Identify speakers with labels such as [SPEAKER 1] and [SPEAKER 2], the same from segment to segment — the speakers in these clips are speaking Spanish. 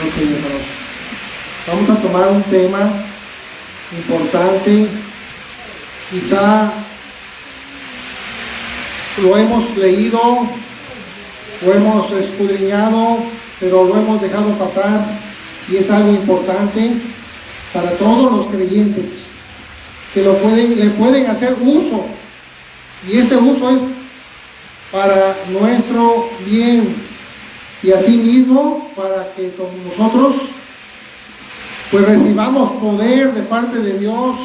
[SPEAKER 1] Ok, hermanos. Vamos a tomar un tema importante. Quizá lo hemos leído, lo hemos escudriñado, pero lo hemos dejado pasar, y es algo importante para todos los creyentes que le pueden hacer uso, y ese uso es para nuestro bien, y asimismo para que nosotros pues recibamos poder de parte de Dios,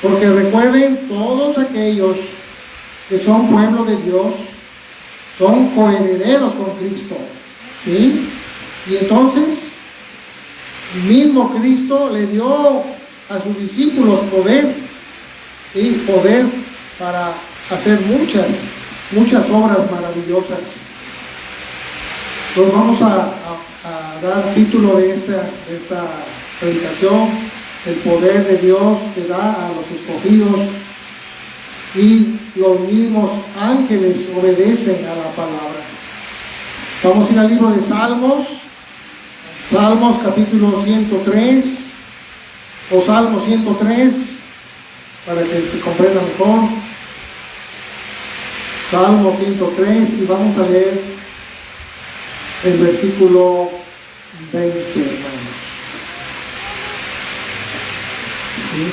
[SPEAKER 1] porque recuerden, todos aquellos que son pueblo de Dios son coherederos con Cristo, ¿sí? Y entonces mismo Cristo le dio a sus discípulos poder, ¿sí? Poder para hacer muchas obras maravillosas. Pues vamos a dar título de esta predicación: el poder de Dios que da a los escogidos, y los mismos ángeles obedecen a la palabra. Vamos a ir al libro de Salmos capítulo 103, o Salmo 103, para que se comprenda mejor. Salmo 103, y vamos a leer el versículo 20, hermanos. ¿Sí?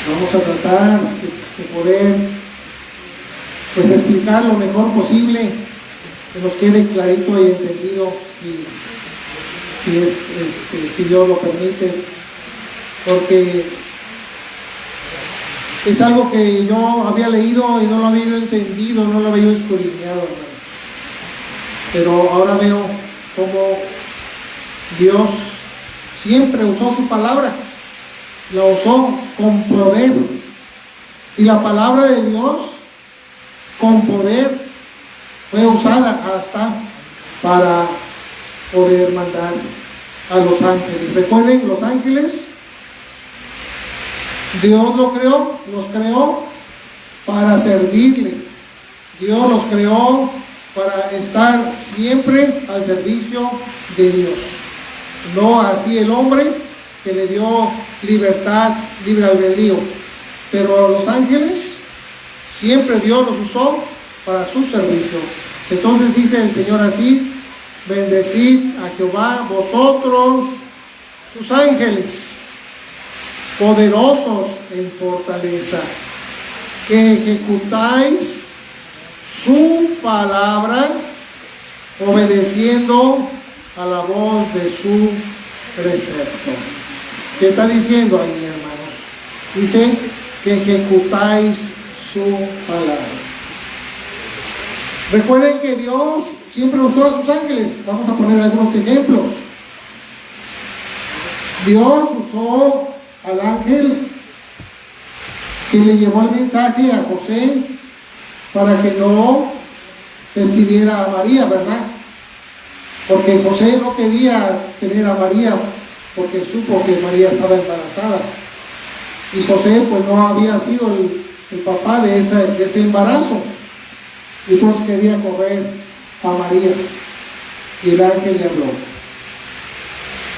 [SPEAKER 1] Vamos a tratar de poder pues explicar lo mejor posible, que nos quede clarito y entendido, si Dios lo permite, porque es algo que yo había leído y no lo había entendido, no lo había escudriñado, hermano. Pero ahora veo cómo Dios siempre usó su palabra, la usó con poder, y la palabra de Dios con poder fue usada hasta para poder mandar a los ángeles. Recuerden, los ángeles, Dios los creó para servirle. Dios los creó para estar siempre al servicio de Dios. No así el hombre, que le dio libertad, libre albedrío. Pero a los ángeles siempre Dios los usó para su servicio. Entonces dice el Señor así: bendecid a Jehová vosotros, sus ángeles, poderosos en fortaleza, que ejecutáis su palabra, obedeciendo a la voz de su precepto. ¿Qué está diciendo ahí, hermanos? Dice que ejecutáis su palabra. Recuerden que Dios siempre usó a sus ángeles. Vamos a poner algunos ejemplos. Dios usó al ángel que le llevó el mensaje a José para que no despidiera a María, ¿verdad? Porque José no quería tener a María, porque supo que María estaba embarazada, y José pues no había sido el papá de ese embarazo. Entonces quería correr a María, y el ángel le habló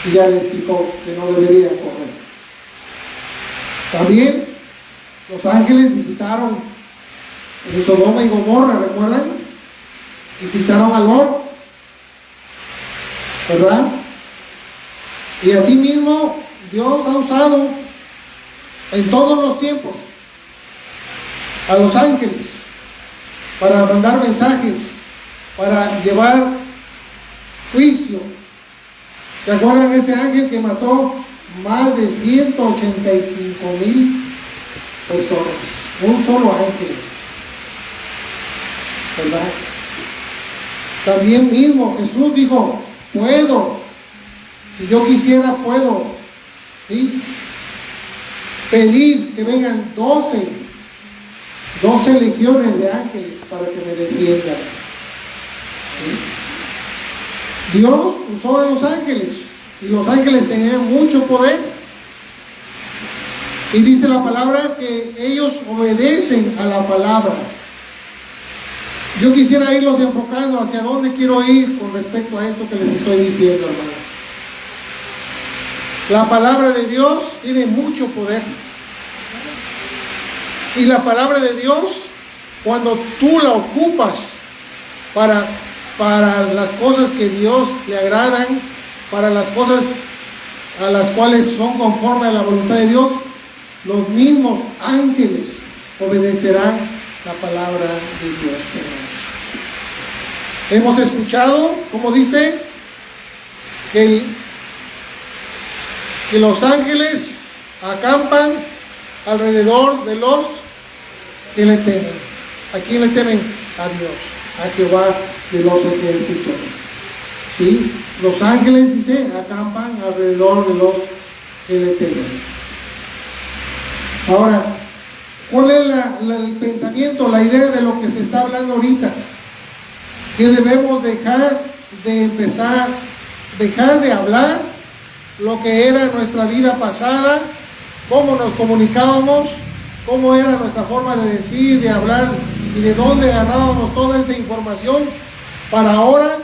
[SPEAKER 1] y ya le explicó que no debería correr. También los ángeles visitaron en Sodoma y Gomorra, ¿recuerdan? Visitaron a Lot, ¿verdad? Y así mismo Dios ha usado en todos los tiempos a los ángeles para mandar mensajes, para llevar juicio. ¿Se acuerdan ese ángel que mató más de 185,000 personas? Un solo ángel, ¿verdad? También mismo Jesús dijo: puedo, si yo quisiera puedo, ¿sí?, pedir que vengan 12 legiones de ángeles para que me defiendan. ¿Sí? Dios usó a los ángeles, y los ángeles tenían mucho poder, y dice la palabra que ellos obedecen a la palabra. Yo quisiera irlos enfocando hacia dónde quiero ir con respecto a esto que les estoy diciendo, hermanos. La palabra de Dios tiene mucho poder. Y la palabra de Dios, cuando tú la ocupas para las cosas que Dios le agradan, para las cosas a las cuales son conforme a la voluntad de Dios, los mismos ángeles obedecerán la palabra de Dios, hermanos. Hemos escuchado, como dice, que los ángeles acampan alrededor de los que le temen. ¿A quién le temen? A Dios, a Jehová de los ejércitos. ¿Sí? Los ángeles, dice, acampan alrededor de los que le temen. Ahora, ¿cuál es el pensamiento, la idea de lo que se está hablando ahorita? Que debemos dejar de hablar lo que era nuestra vida pasada, cómo nos comunicábamos, cómo era nuestra forma de decir, de hablar y de dónde agarrábamos toda esta información, para ahora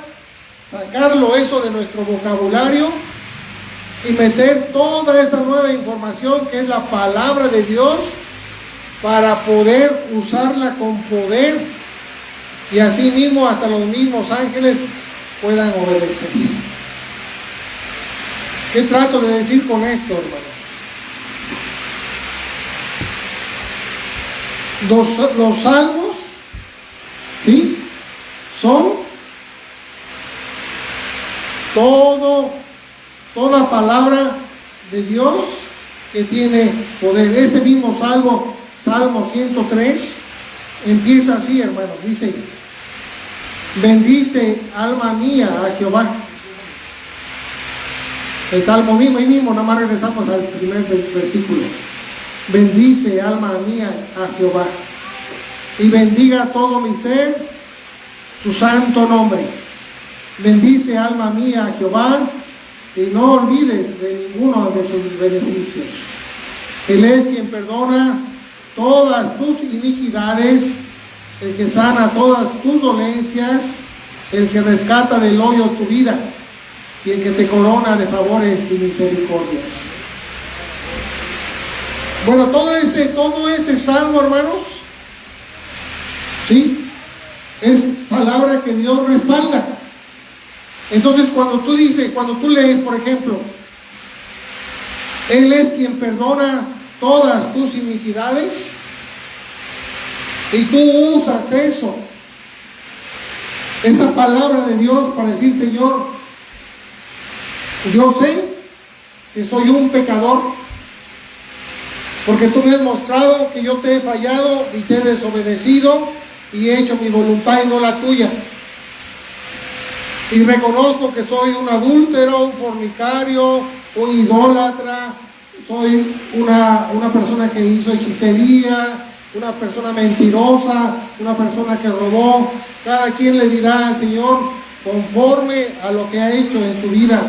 [SPEAKER 1] sacarlo eso de nuestro vocabulario y meter toda esta nueva información que es la palabra de Dios, para poder usarla con poder, y así mismo hasta los mismos ángeles puedan obedecer. ¿Qué trato de decir con esto, hermano? Los salmos, ¿sí?, son toda palabra de Dios que tiene poder. Este mismo Salmo 103, empieza así, hermanos, dice: bendice alma mía a Jehová. El salmo mismo, ahí mismo, nada más regresamos al primer versículo. Bendice alma mía a Jehová, y bendiga todo mi ser su santo nombre. Bendice alma mía a Jehová, y no olvides de ninguno de sus beneficios. Él es quien perdona todas tus iniquidades, el que sana todas tus dolencias, el que rescata del hoyo tu vida, y el que te corona de favores y misericordias. Bueno, todo ese salmo, hermanos, ¿sí?, es palabra que Dios respalda. Entonces, cuando tú lees, por ejemplo, Él es quien perdona todas tus iniquidades, y tú usas esa palabra de Dios para decir: Señor, yo sé que soy un pecador, porque tú me has mostrado que yo te he fallado y te he desobedecido y he hecho mi voluntad y no la tuya. Y reconozco que soy un adúltero, un fornicario, un idólatra, soy una persona que hizo hechicería, una persona mentirosa, una persona que robó. Cada quien le dirá al Señor conforme a lo que ha hecho en su vida.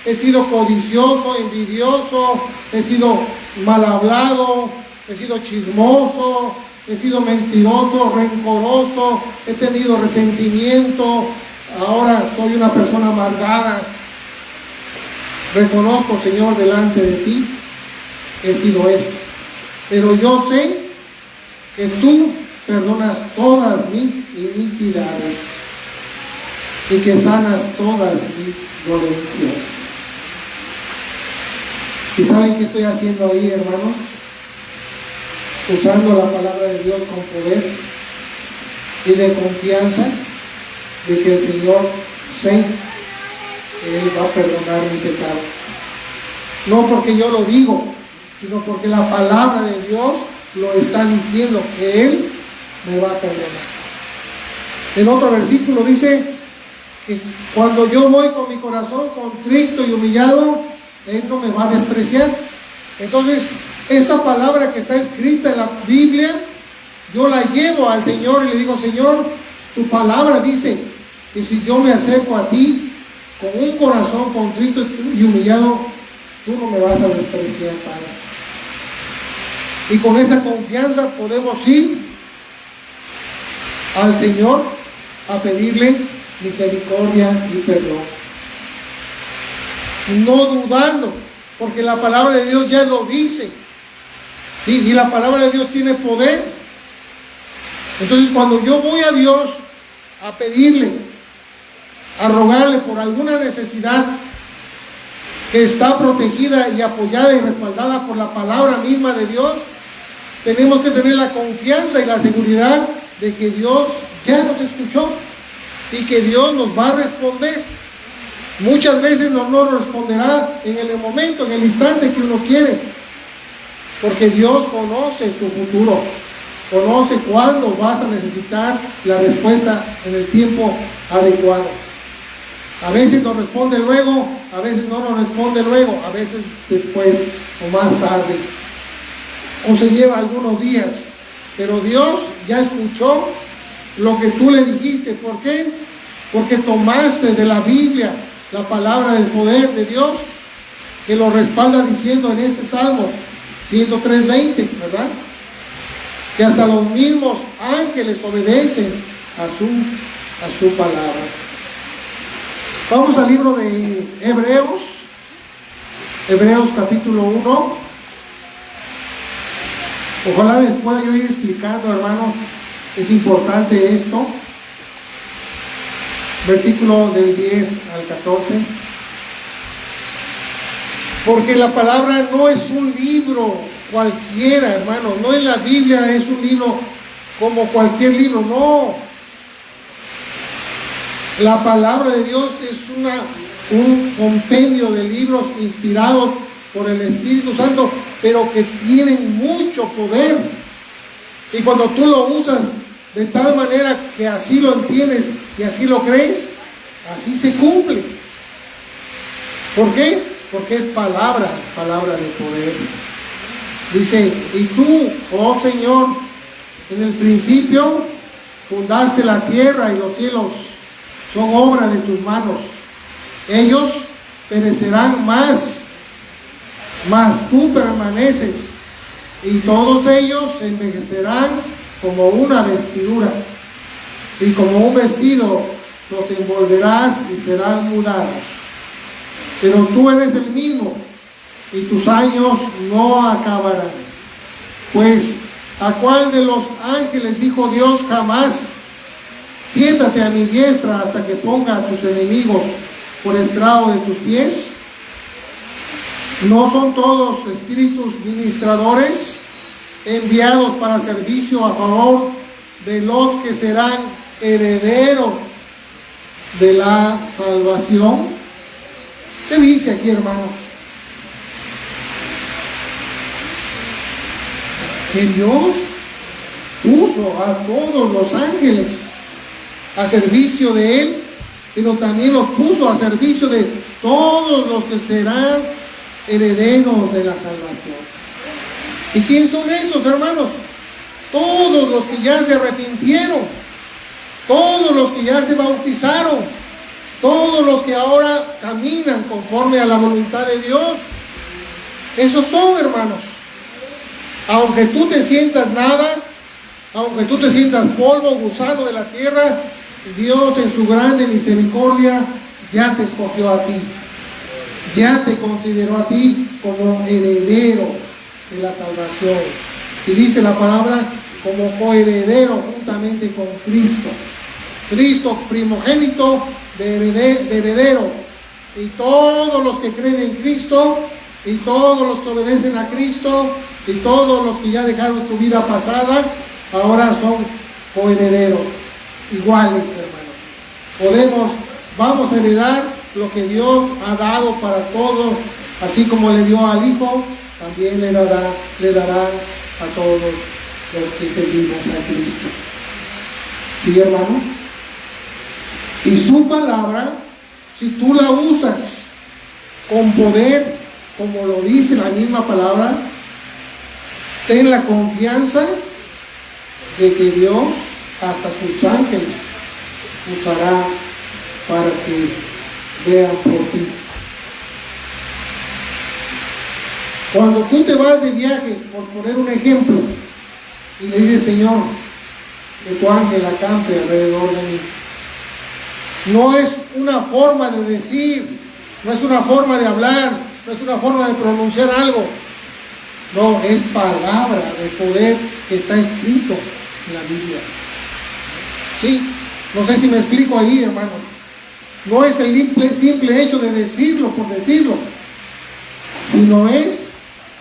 [SPEAKER 1] He sido codicioso, envidioso, he sido mal hablado, he sido chismoso, he sido mentiroso, rencoroso, he tenido resentimiento, ahora soy una persona amargada. Reconozco, Señor, delante de ti que he sido esto, pero yo sé que tú perdonas todas mis iniquidades y que sanas todas mis dolencias. ¿Y saben qué estoy haciendo ahí, hermanos? Usando la palabra de Dios con poder y de confianza de que el Señor sé que Él va a perdonar mi pecado. No porque yo lo digo, sino porque la palabra de Dios lo está diciendo, que Él me va a perdonar. En otro versículo dice que cuando yo voy con mi corazón contrito y humillado, Él no me va a despreciar. Entonces, esa palabra que está escrita en la Biblia, yo la llevo al Señor y le digo: Señor, tu palabra dice que si yo me acerco a ti con un corazón contrito y humillado, tú no me vas a despreciar, Padre. Y con esa confianza podemos ir al Señor a pedirle misericordia y perdón. No dudando, porque la palabra de Dios ya lo dice. Sí, y la palabra de Dios tiene poder. Entonces, cuando yo voy a Dios a pedirle, a rogarle por alguna necesidad que está protegida y apoyada y respaldada por la palabra misma de Dios, tenemos que tener la confianza y la seguridad de que Dios ya nos escuchó y que Dios nos va a responder. Muchas veces no nos responderá en el momento, en el instante que uno quiere, porque Dios conoce tu futuro, conoce cuándo vas a necesitar la respuesta en el tiempo adecuado. A veces nos responde luego, a veces no nos responde luego, a veces después o más tarde, o se lleva algunos días, pero Dios ya escuchó lo que tú le dijiste. ¿Por qué? Porque tomaste de la Biblia la palabra del poder de Dios, que lo respalda diciendo en este Salmo 103:20, ¿verdad? Que hasta los mismos ángeles obedecen a su palabra. Vamos al libro de Hebreos capítulo 1. Ojalá les pueda yo ir explicando, hermanos, es importante esto. Versículo del 10 al 14. Porque la palabra no es un libro cualquiera, hermano. No es la Biblia, es un libro como cualquier libro, no. La palabra de Dios es un compendio de libros inspirados por el Espíritu Santo, pero que tienen mucho poder. Y cuando tú lo usas de tal manera que así lo entiendes y así lo crees, así se cumple. ¿Por qué? Porque es palabra de poder. Dice, y tú, oh Señor, en el principio fundaste la tierra y los cielos son obra de tus manos. Ellos perecerán mas tú permaneces, y todos ellos se envejecerán como una vestidura, y como un vestido los envolverás y serán mudados. Pero tú eres el mismo, y tus años no acabarán. Pues, ¿a cuál de los ángeles dijo Dios jamás: siéntate a mi diestra hasta que ponga a tus enemigos por estrado de tus pies? ¿No son todos espíritus ministradores enviados para servicio a favor de los que serán herederos de la salvación? ¿Qué dice aquí, hermanos? Que Dios puso a todos los ángeles a servicio de Él, pero también los puso a servicio de todos los que serán herederos de la salvación. ¿Y quién son esos, hermanos? Todos los que ya se arrepintieron, todos los que ya se bautizaron, todos los que ahora caminan conforme a la voluntad de Dios. Esos son, hermanos. Aunque tú te sientas nada, aunque tú te sientas polvo, gusano de la tierra, Dios en su grande misericordia ya te escogió a ti, ya te consideró a ti como heredero de la salvación. Y dice la palabra, como coheredero juntamente con Cristo. Cristo primogénito de heredero. Y todos los que creen en Cristo, y todos los que obedecen a Cristo, y todos los que ya dejaron su vida pasada, ahora son coherederos, iguales, hermanos. Vamos a heredar lo que Dios ha dado para todos, así como le dio al Hijo, también le dará a todos los que seguimos a Cristo. ¿Sí, hermano? Y su palabra, si tú la usas con poder, como lo dice la misma palabra, ten la confianza de que Dios hasta sus ángeles usará para que vean por ti. Cuando tú te vas de viaje, por poner un ejemplo, y le dices, Señor, que tu ángel acampe alrededor de mí, No es una forma de decir, no es una forma de hablar, no es una forma de pronunciar algo. No, es palabra de poder que está escrito en la Biblia. Sí, no sé si me explico ahí, hermano. No es el simple hecho de decirlo por decirlo, sino es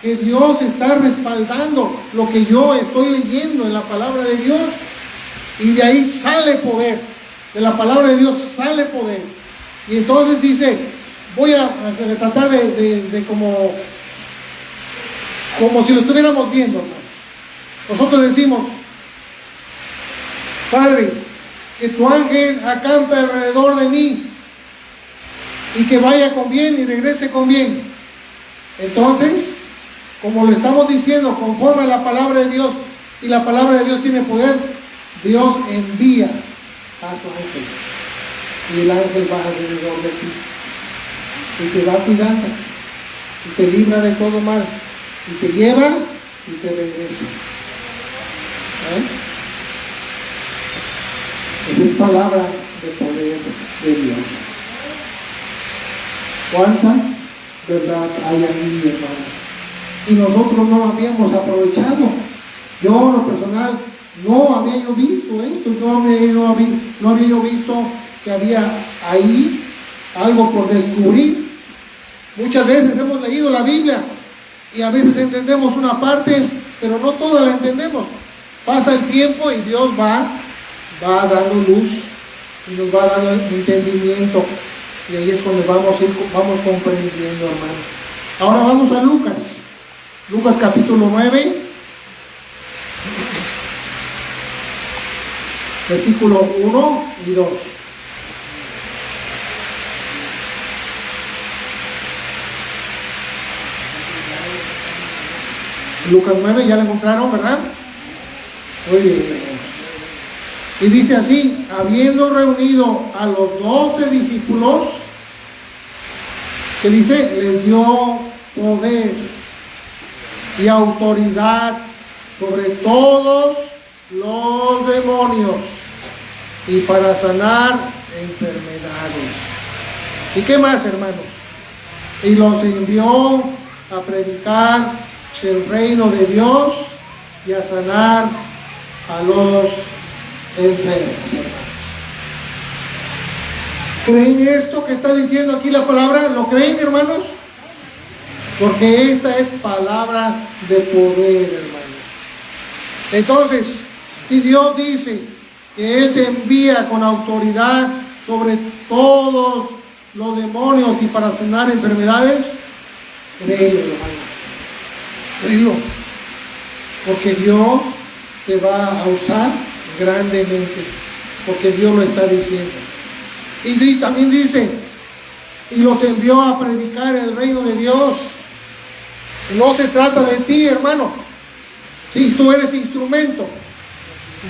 [SPEAKER 1] que Dios está respaldando lo que yo estoy leyendo en la palabra de Dios, y de ahí sale poder. De la palabra de Dios sale poder. Y entonces dice, voy a tratar de como si lo estuviéramos viendo, hermano. Nosotros decimos, Padre, que tu ángel acampe alrededor de mí y que vaya con bien y regrese con bien. Entonces, como lo estamos diciendo, conforme a la palabra de Dios, y la palabra de Dios tiene poder, Dios envía a su ángel, y el ángel va alrededor de ti y te va cuidando y te libra de todo mal y te lleva y te regresa. Esa es palabra de poder de Dios. ¿Cuánta verdad hay ahí, hermanos? Y nosotros no habíamos aprovechado. Yo, en lo personal, no había yo visto esto, no había yo visto que había ahí algo por descubrir. Muchas veces hemos leído la Biblia y a veces entendemos una parte, pero no toda la entendemos. Pasa el tiempo y Dios va dando luz y nos va dando entendimiento, y ahí es cuando vamos comprendiendo, hermanos. Ahora vamos a Lucas capítulo 9, versículo 1 y 2. Lucas 9, ya lo encontraron, ¿verdad? Muy bien, hermanos. Y dice así: habiendo reunido a los 12 discípulos, que dice, les dio poder y autoridad sobre todos los demonios y para sanar enfermedades. ¿Y qué más, hermanos? Y los envió a predicar el reino de Dios y a sanar a los enfermos, hermanos. ¿Creen esto que está diciendo aquí la palabra? ¿Lo creen, hermanos? Porque esta es palabra de poder, hermanos. Entonces, si Dios dice que Él te envía con autoridad sobre todos los demonios y para sanar enfermedades, créelo, hermano. Créelo. Porque Dios te va a usar grandemente, porque Dios lo está diciendo. Y también dice, y los envió a predicar el reino de Dios. No se trata de ti, hermano. Si tú eres instrumento,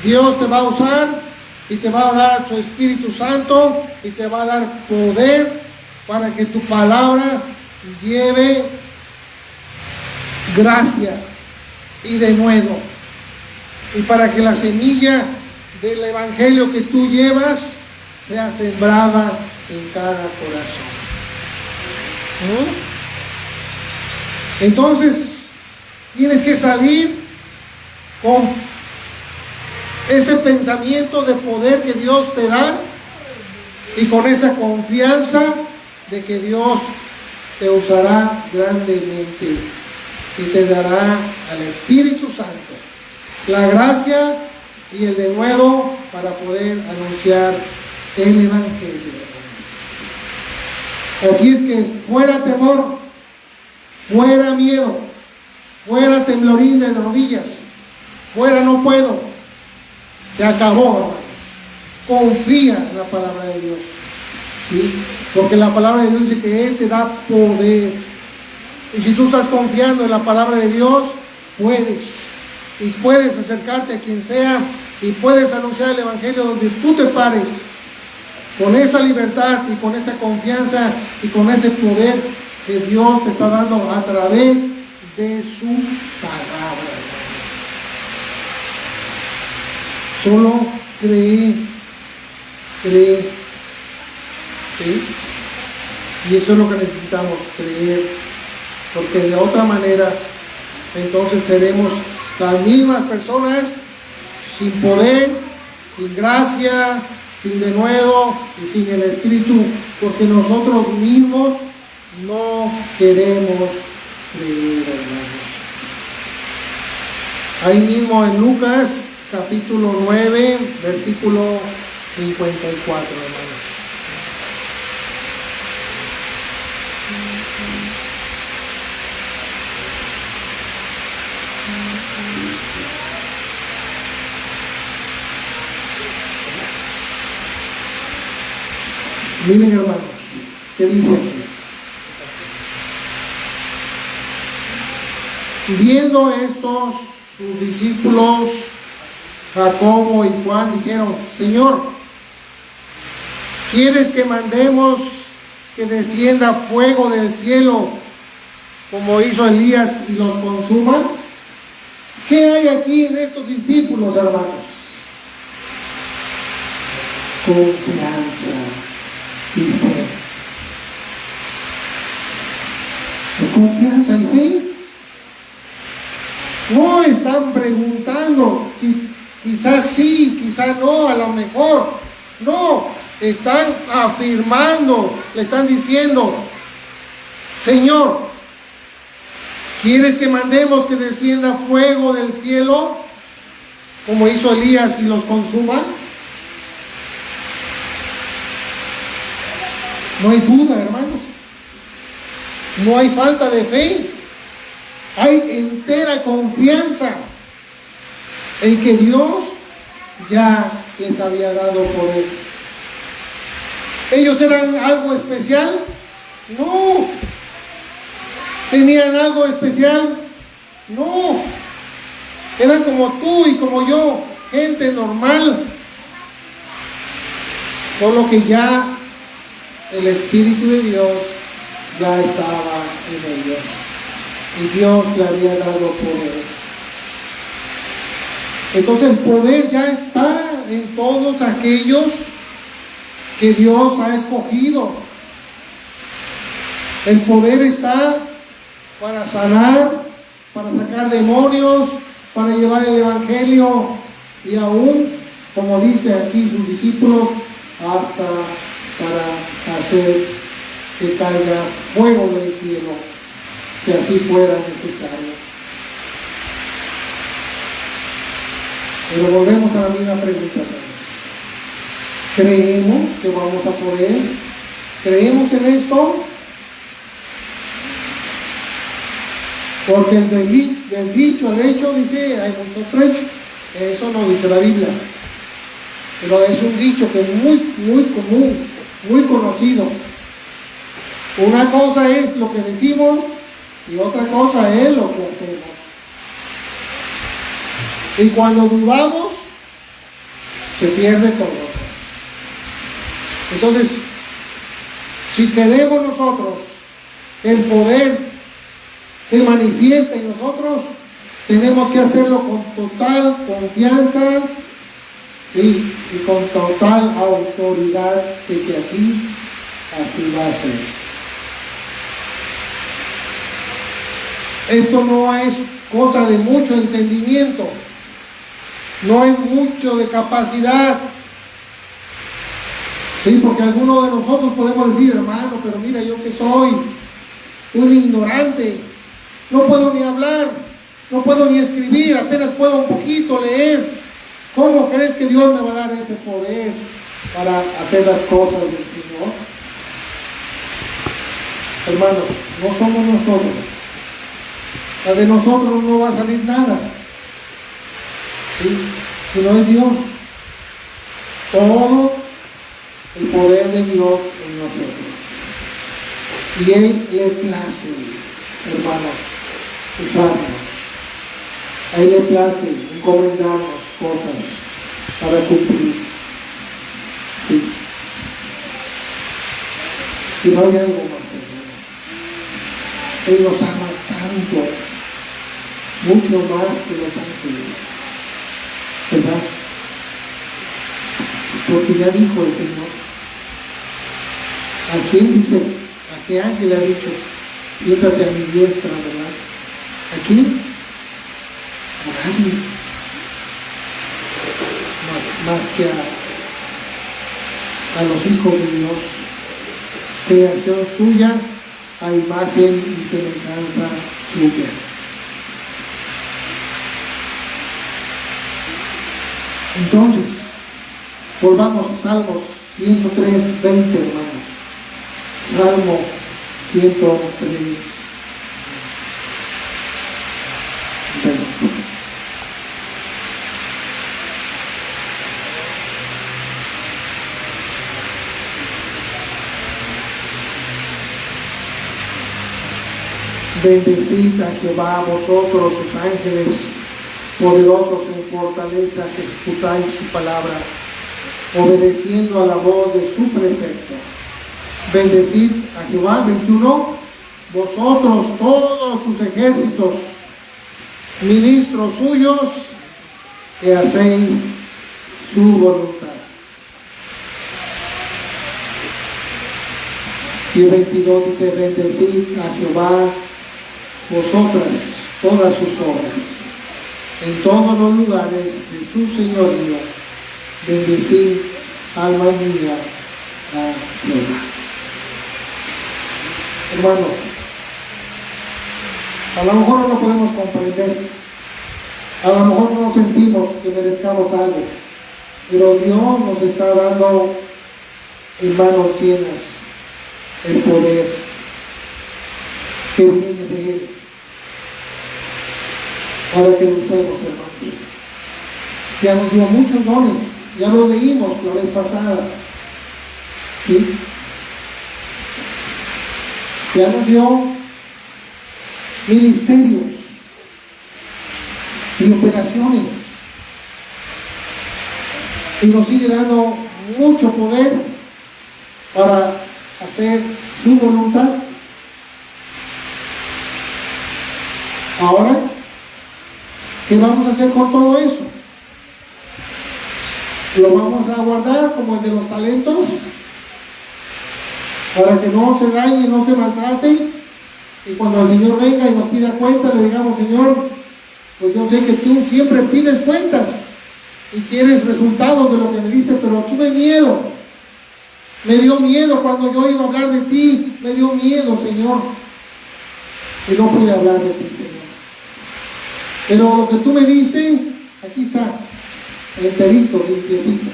[SPEAKER 1] Dios te va a usar y te va a dar su Espíritu Santo y te va a dar poder para que tu palabra lleve gracia y denuedo, y para que la semilla del evangelio que tú llevas sea sembrada en cada corazón. Entonces tienes que salir con ese pensamiento de poder que Dios te da y con esa confianza de que Dios te usará grandemente y te dará al Espíritu Santo la gracia y el denuedo para poder anunciar el evangelio. Así es que fuera temor, fuera miedo, fuera temblorín de rodillas, fuera no puedo. Se acabó, hermanos. Confía en la palabra de Dios, ¿sí? Porque la palabra de Dios dice que Él te da poder. Y si tú estás confiando en la palabra de Dios, puedes. Y puedes acercarte a quien sea y puedes anunciar el evangelio donde tú te pares, con esa libertad y con esa confianza y con ese poder que Dios te está dando a través de su palabra. Solo cree ¿sí? Y eso es lo que necesitamos, creer, porque de otra manera entonces seremos las mismas personas sin poder, sin gracia, sin denuedo y sin el Espíritu, porque nosotros mismos no queremos creer, hermanos. Ahí mismo en Lucas capítulo 9, versículo 54, hermanos. Miren, hermanos, ¿qué dice aquí? Viendo estos, sus discípulos, Jacobo y Juan, dijeron: Señor, ¿quieres que mandemos que descienda fuego del cielo como hizo Elías y los consuma? ¿Qué hay aquí en estos discípulos, hermanos? Confianza y fe. ¿Es confianza y fe? No están preguntando si quizás sí, quizás no, a lo mejor. No, están afirmando, le están diciendo: Señor, ¿quieres que mandemos que descienda fuego del cielo como hizo Elías y los consuma? No hay duda, hermanos. No hay falta de fe. Hay entera confianza en que Dios ya les había dado poder. ¿Ellos eran algo especial? No. ¿Tenían algo especial? No. Eran como tú y como yo, gente normal. Solo que ya el Espíritu de Dios ya estaba en ellos. Y Dios le había dado poder. Entonces el poder ya está en todos aquellos que Dios ha escogido. El poder está para sanar, para sacar demonios, para llevar el Evangelio y aún, como dice aquí sus discípulos, hasta para hacer que caiga fuego del cielo, si así fuera necesario. Pero volvemos a la misma pregunta. ¿Creemos que vamos a poder? ¿Creemos en esto? Porque del dicho al hecho, dice, hay muchos trechos. Eso no dice la Biblia. Pero es un dicho que es muy común, muy conocido. Una cosa es lo que decimos y otra cosa es lo que hacemos. Y cuando dudamos, se pierde todo. Entonces, si queremos nosotros que el poder se manifieste en nosotros, tenemos que hacerlo con total confianza, sí, y con total autoridad de que así va a ser. Esto no es cosa de mucho entendimiento, no es mucho de capacidad. Sí, porque algunos de nosotros podemos decir: hermano, pero mira, yo que soy un ignorante, no puedo ni hablar, no puedo ni escribir, apenas puedo un poquito leer. ¿Cómo crees que Dios me va a dar ese poder para hacer las cosas del Señor? Hermanos, no somos nosotros. La de nosotros no va a salir nada, ¿sí? Sino es Dios. Todo el poder de Dios en nosotros. Y Él le place, hermanos, usarnos. A Él le place encomendarnos cosas para cumplir. ¿Sí? Y no hay algo más, hermano. Él nos ama tanto, mucho más que los ángeles, ¿verdad? Porque ya dijo el Señor: ¿A quién dice? ¿A qué ángel le ha dicho? Siéntate a mi diestra, ¿verdad? ¿A quién? A nadie. Más que a los hijos de Dios, creación suya, a imagen y semejanza suya. Entonces, volvamos a Salmos 103, 20, hermanos. Salmo 103, 20. Bendecid a Jehová, vosotros sus ángeles, poderosos en fortaleza, que ejecutáis su palabra, obedeciendo a la voz de su precepto. Bendecid a Jehová, 21, vosotros todos sus ejércitos, ministros suyos, que hacéis su voluntad. Y el 22 dice, bendecid a Jehová, vosotras todas sus obras, en todos los lugares de su señorío, bendecid, alma mía, a Jehová. Hermanos, a lo mejor no lo podemos comprender, a lo mejor no sentimos que merezcamos algo, pero Dios nos está dando en manos llenas el poder que viene de Él, para que lo usemos, hermanos. Ya nos dio muchos dones, ya lo leímos la vez pasada, ¿sí? Ya nos dio ministerios y operaciones, y nos sigue dando mucho poder para hacer su voluntad. Ahora, ¿qué vamos a hacer con todo eso? ¿Lo vamos a guardar como el de los talentos? Para que no se dañe, no se maltrate, y cuando el Señor venga y nos pida cuenta, le digamos, Señor, pues yo sé que tú siempre pides cuentas y quieres resultados de lo que me dices, pero tuve miedo. Me dio miedo cuando yo iba a hablar de ti, me dio miedo, Señor, y no pude hablar de ti, Señor. Pero lo que tú me diste, aquí está, enterito, limpiecito.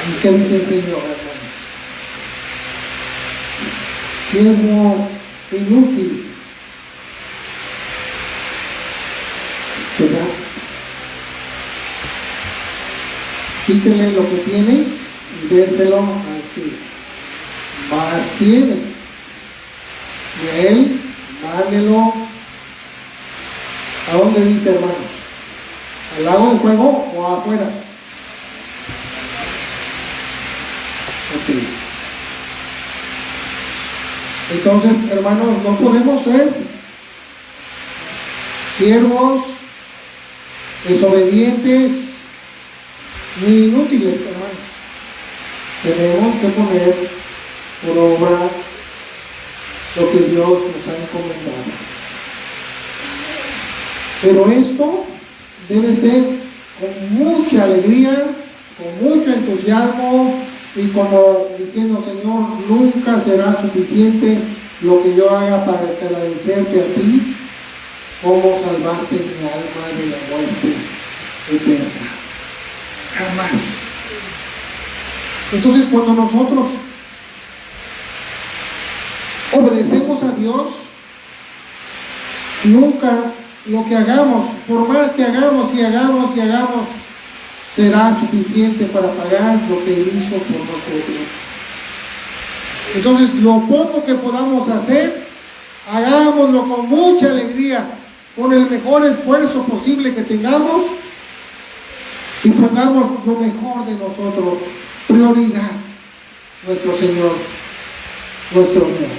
[SPEAKER 1] ¿Y qué dice el Señor, hermanos? Siervo inútil, ¿verdad? Quítele lo que tiene y dérselo al que más tiene. Y a él, mándelo. ¿A dónde dice, hermanos? ¿Al lago de fuego o afuera? Ok. Entonces, hermanos, no podemos ser siervos desobedientes ni inútiles, hermanos. Tenemos que poner por obra lo que Dios nos ha encomendado. Pero esto debe ser con mucha alegría, con mucho entusiasmo, y como diciendo, Señor, nunca será suficiente lo que yo haga para agradecerte a ti, como salvaste mi alma de la muerte eterna. Jamás. Entonces, cuando nosotros obedecemos a Dios, nunca lo que hagamos, por más que hagamos y hagamos y hagamos, será suficiente para pagar lo que Él hizo por nosotros. Entonces, lo poco que podamos hacer, hagámoslo con mucha alegría, con el mejor esfuerzo posible que tengamos, y pongamos lo mejor de nosotros, prioridad, nuestro Señor, nuestro Dios.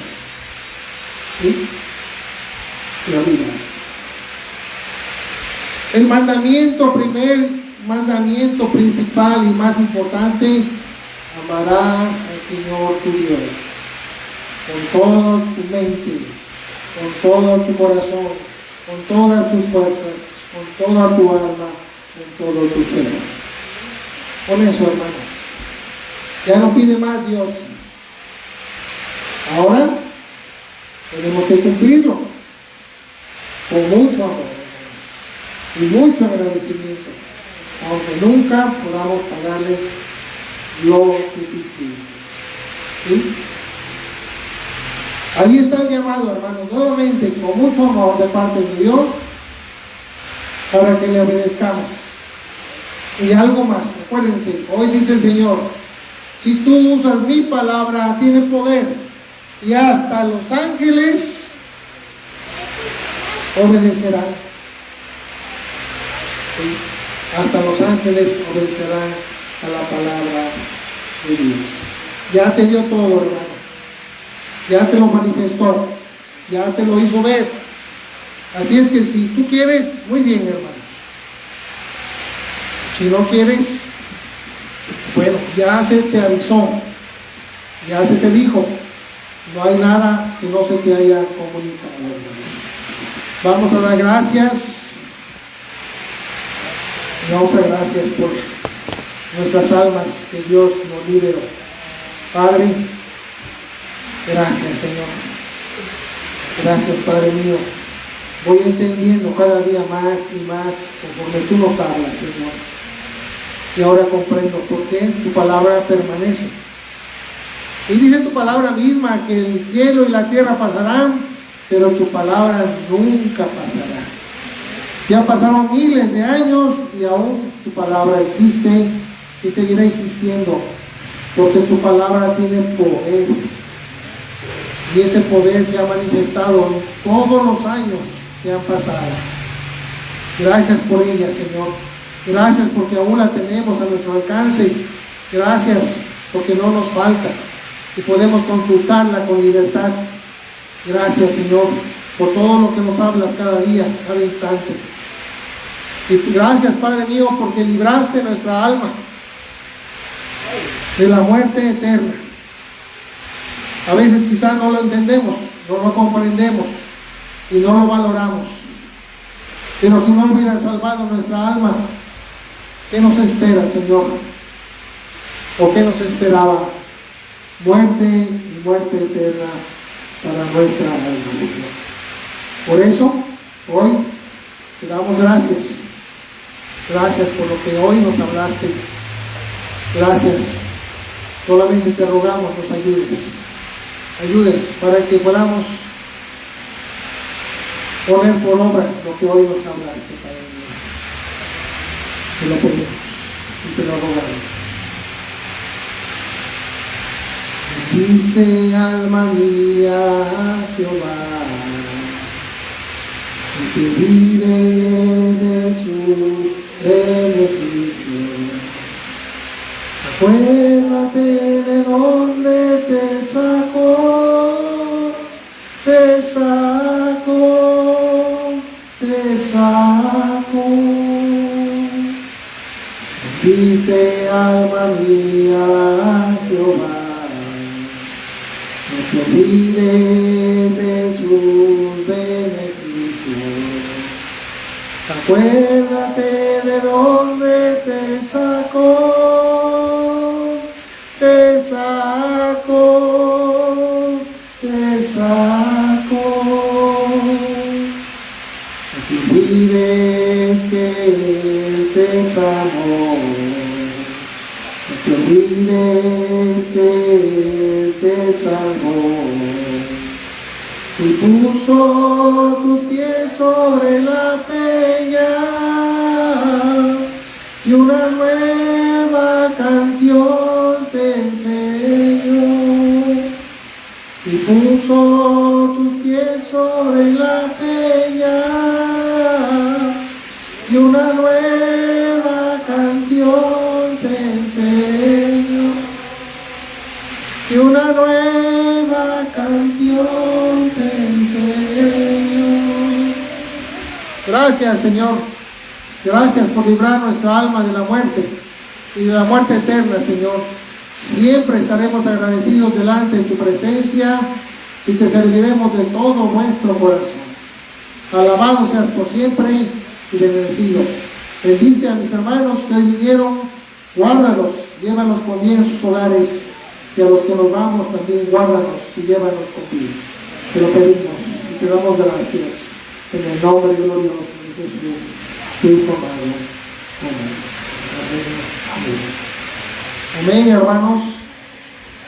[SPEAKER 1] ¿Sí? Prioridad. El primer mandamiento principal y más importante Amarás al Señor tu Dios con toda tu mente, con todo tu corazón, con todas tus fuerzas, con toda tu alma, con todo tu ser. Con eso, hermanos. Ya no pide más Dios. Ahora tenemos que cumplirlo con mucho amor, hermanos, y mucho agradecimiento, aunque nunca podamos pagarle lo suficiente. ¿Sí? Ahí está el llamado, hermanos, nuevamente con mucho amor de parte de Dios para que le obedezcamos. Y algo más, acuérdense, hoy dice el Señor, si tú usas mi palabra, tiene poder, y hasta los ángeles obedecerán. ¿Sí? Hasta los ángeles obedecerán a la palabra de Dios. Ya te dio todo, hermano. Ya te lo manifestó. Ya te lo hizo ver. Así es que si tú quieres, muy bien, hermanos. Si no quieres, bueno, ya se te avisó. Ya se te dijo. No hay nada que no se te haya comunicado, hermano. Vamos a dar gracias. Vamos a dar gracias por nuestras almas que Dios nos liberó. Padre, gracias, Señor. Gracias, Padre mío. Voy entendiendo cada día más y más conforme tú nos hablas, Señor. Y ahora comprendo por qué tu palabra permanece. Y dice tu palabra misma que el cielo y la tierra pasarán, pero tu palabra nunca pasará. Ya pasaron miles de años y aún tu palabra existe y seguirá existiendo, porque tu palabra tiene poder. Y ese poder se ha manifestado en todos los años que han pasado. Gracias por ella, Señor. Gracias porque aún la tenemos a nuestro alcance. Gracias porque no nos falta y podemos consultarla con libertad. Gracias, Señor, por todo lo que nos hablas cada día, cada instante. Y gracias, Padre mío, porque libraste nuestra alma de la muerte eterna. A veces quizás no lo entendemos, no lo comprendemos y no lo valoramos. Pero si no hubieras salvado nuestra alma, ¿qué nos espera, Señor? ¿O qué nos esperaba? Muerte y muerte eterna para nuestra alma, Señor. Por eso, hoy te damos gracias. Gracias por lo que hoy nos hablaste. Gracias. Solamente te rogamos, nos ayudes. Ayudes para que podamos poner por obra lo que hoy nos hablaste, Padre mío. Te lo pedimos y te lo rogamos. Bendice, alma mía, a Jehová, y que vive de sus beneficios. Acuérdate de dónde te sacó, te sacó, te sacó. Bendice, alma mía, a Jehová, no te olvides de sus beneficios. Acuérdate de dónde te sacó, te sacó, te sacó. No te olvides que Él te sanó, no te olvides que Él te salvó y puso tus pies sobre la peña y una nueva canción te enseñó. Y puso tus pies sobre la peña y una nueva canción te enseño. Y una nueva canción te enseño. Gracias, Señor. Gracias por librar nuestra alma de la muerte y de la muerte eterna, Señor. Siempre estaremos agradecidos delante de tu presencia y te serviremos de todo nuestro corazón. Alabado seas por siempre y bendecido. Bendice a mis hermanos que hoy vinieron, guárdalos, llévalos con bien a sus hogares, y a los que nos vamos también guárdanos y llévanos contigo. Te lo pedimos y te damos gracias en el nombre glorioso de Jesús, tu Hijo amado. Amén. Amén. Amén. Amén, hermanos.